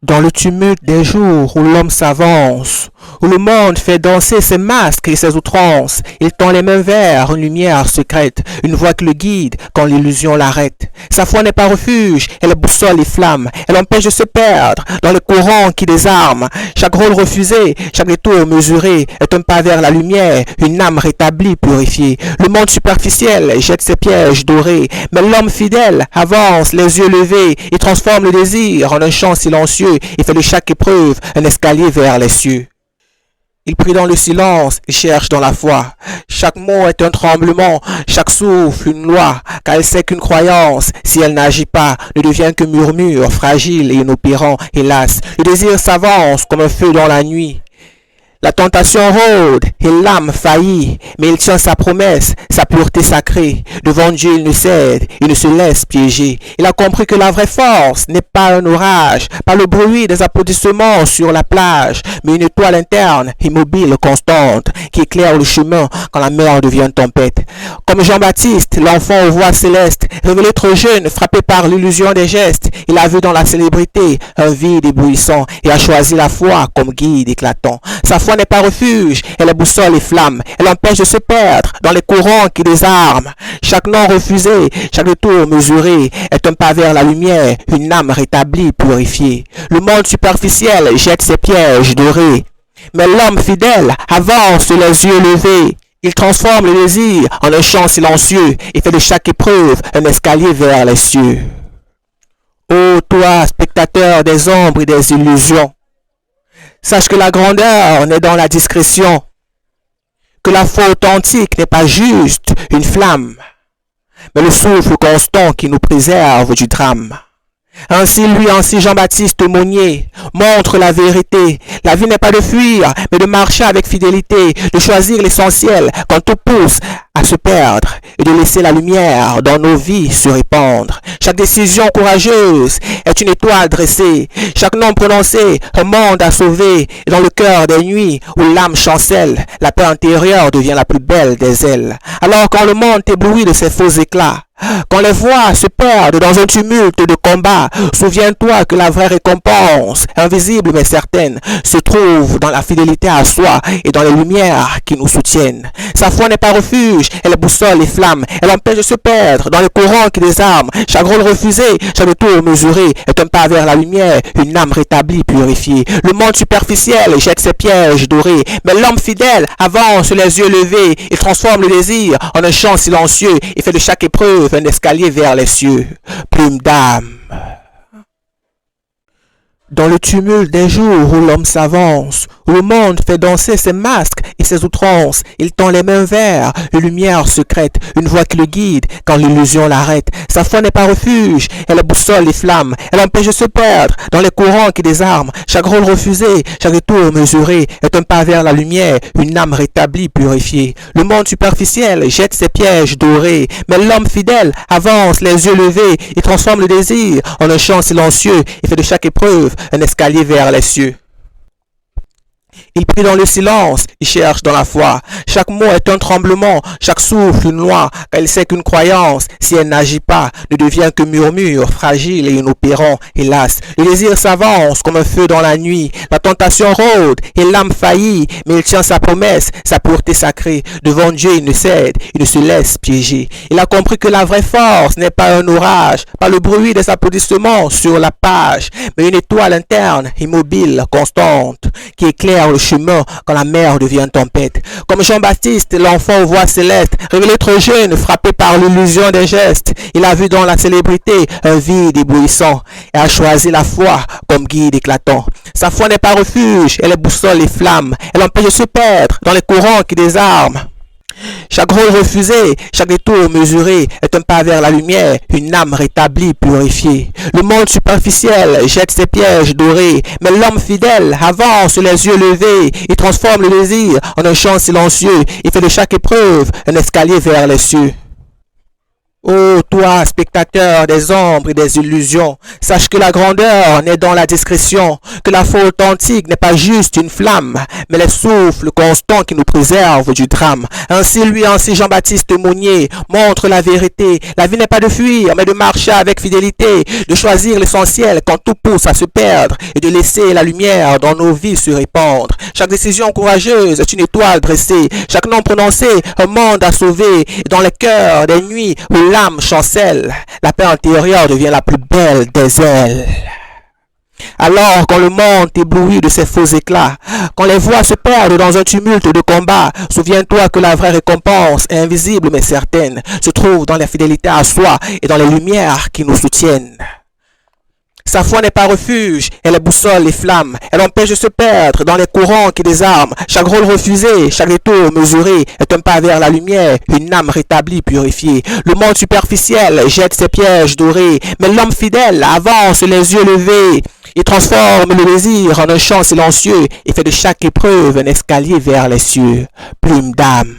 Dans le tumulte des jours où l'homme s'avance, où le monde fait danser ses masques et ses outrances, il tend les mains vers une lumière secrète, une voix qui le guide quand l'illusion l'arrête. Sa foi n'est pas refuge, elle est boussole et flamme, elle empêche de se perdre dans les courants qui désarment. Chaque rôle refusé, chaque détour mesuré est un pas vers la lumière, une âme rétablie, purifiée. Le monde superficiel jette ses pièges dorés, mais l'homme fidèle avance les yeux levés et transforme le désir en un chant silencieux et fait de chaque épreuve un escalier vers les cieux. Il prie dans le silence, il cherche dans la foi. Chaque mot est un tremblement, chaque souffle une loi, car elle sait qu'une croyance, si elle n'agit pas, ne devient que murmure, fragile et inopérant, hélas. Le désir s'avance comme un feu dans la nuit. La tentation rôde et l'âme faillit, mais il tient sa promesse, sa pureté sacrée. Devant Dieu, il ne cède, il ne se laisse piéger. Il a compris que la vraie force n'est pas un orage, pas le bruit des applaudissements sur la plage, mais une étoile interne, immobile, constante, qui éclaire le chemin quand la mer devient tempête. Comme Jean-Baptiste, l'enfant aux voix célestes, révélé trop jeune, frappé par l'illusion des gestes, il a vu dans la célébrité un vide éblouissant et a choisi la foi comme guide éclatant. Sa foi n'est pas refuge, elle est boussole et flamme, elle empêche de se perdre dans les courants qui désarment. Chaque nom refusé, chaque détour mesuré est un pas vers la lumière, une âme rétablie, purifiée. Le monde superficiel jette ses pièges dorés, mais l'homme fidèle avance les yeux levés. Il transforme le désir en un chant silencieux et fait de chaque épreuve un escalier vers les cieux. Ô toi, spectateur des ombres et des illusions, sache que la grandeur n'est dans la discrétion, que la foi authentique n'est pas juste une flamme, mais le souffle constant qui nous préserve du drame. Ainsi Jean-Baptiste Monnier montre la vérité. La vie n'est pas de fuir, mais de marcher avec fidélité, de choisir l'essentiel quand tout pousse à se perdre et de laisser la lumière dans nos vies se répandre. Chaque décision courageuse est une étoile dressée, chaque nom prononcé un monde à sauver, et dans le cœur des nuits où l'âme chancelle, la paix intérieure devient la plus belle des ailes. Alors quand le monde t'éblouit de ses faux éclats, quand les voix se perdent dans un tumulte de combat, souviens-toi que la vraie récompense, invisible mais certaine, se trouve dans la fidélité à soi et dans les lumières qui nous soutiennent. Sa foi n'est pas refuge, elle est boussole et flamme, elle empêche de se perdre dans les courants qui désarment. Chaque rôle refusé, chaque détour mesuré est un pas vers la lumière, une âme rétablie, purifiée. Le monde superficiel jette ses pièges dorés, mais l'homme fidèle avance les yeux levés, il transforme le désir en un chant silencieux et fait de chaque épreuve un escalier vers les cieux. Plume d'âme. Dans le tumulte des jours où l'homme s'avance, où le monde fait danser ses masques et ses outrances, il tend les mains vers une lumière secrète, une voix qui le guide quand l'illusion l'arrête. Sa foi n'est pas refuge, elle est boussole et flamme, elle empêche de se perdre dans les courants qui désarment. Chaque rôle refusé, chaque détour mesuré est un pas vers la lumière, une âme rétablie, purifiée. Le monde superficiel jette ses pièges dorés, mais l'homme fidèle avance les yeux levés et transforme le désir en un chant silencieux et fait de chaque épreuve un escalier vers les cieux. Il prie dans le silence, il cherche dans la foi. Chaque mot est un tremblement, chaque souffle une loi, car il sait qu'une croyance, si elle n'agit pas, ne devient que murmure, fragile et inopérant, hélas. Le désir s'avance comme un feu dans la nuit, la tentation rôde et l'âme faillit, mais il tient sa promesse, sa pureté sacrée. Devant Dieu, il ne cède, il ne se laisse piéger. Il a compris que la vraie force n'est pas un orage, pas le bruit des applaudissements sur la page, mais une étoile interne, immobile, constante, qui éclaire le chemin quand la mer devient tempête. Comme Jean-Baptiste, l'enfant aux voix célestes, révélé trop jeune, frappé par l'illusion des gestes, il a vu dans la célébrité un vide éblouissant et a choisi la foi comme guide éclatant. Sa foi n'est pas refuge, elle est boussole et flamme, elle empêche de se perdre dans les courants qui désarment. Chaque rôle refusé, chaque détour mesuré est un pas vers la lumière, une âme rétablie, purifiée. Le monde superficiel jette ses pièges dorés, mais l'homme fidèle avance les yeux levés, il transforme le désir en un chant silencieux, il fait de chaque épreuve un escalier vers les cieux. Ô toi, spectateur des ombres et des illusions, sache que la grandeur n'est dans la discrétion, que la foi authentique n'est pas juste une flamme, mais les souffles constants qui nous préservent du drame. Ainsi Jean-Baptiste Monnier montre la vérité. La vie n'est pas de fuir, mais de marcher avec fidélité, de choisir l'essentiel quand tout pousse à se perdre et de laisser la lumière dans nos vies se répandre. Chaque décision courageuse est une étoile dressée, chaque nom prononcé un monde à sauver. Et dans les cœurs des nuits où l'âme chancelle, la paix intérieure devient la plus belle des ailes. Alors, quand le monde t'éblouit de ses faux éclats, quand les voix se perdent dans un tumulte de combat, souviens-toi que la vraie récompense, invisible mais certaine, se trouve dans la fidélité à soi et dans les lumières qui nous soutiennent. Sa foi n'est pas refuge, elle est boussole et flamme. Elle empêche de se perdre dans les courants qui désarment. Chaque rôle refusé, chaque détour mesuré est un pas vers la lumière, une âme rétablie, purifiée. Le monde superficiel jette ses pièges dorés, mais l'homme fidèle avance les yeux levés. Il transforme le désir en un chant silencieux et fait de chaque épreuve un escalier vers les cieux. Plume d'âme.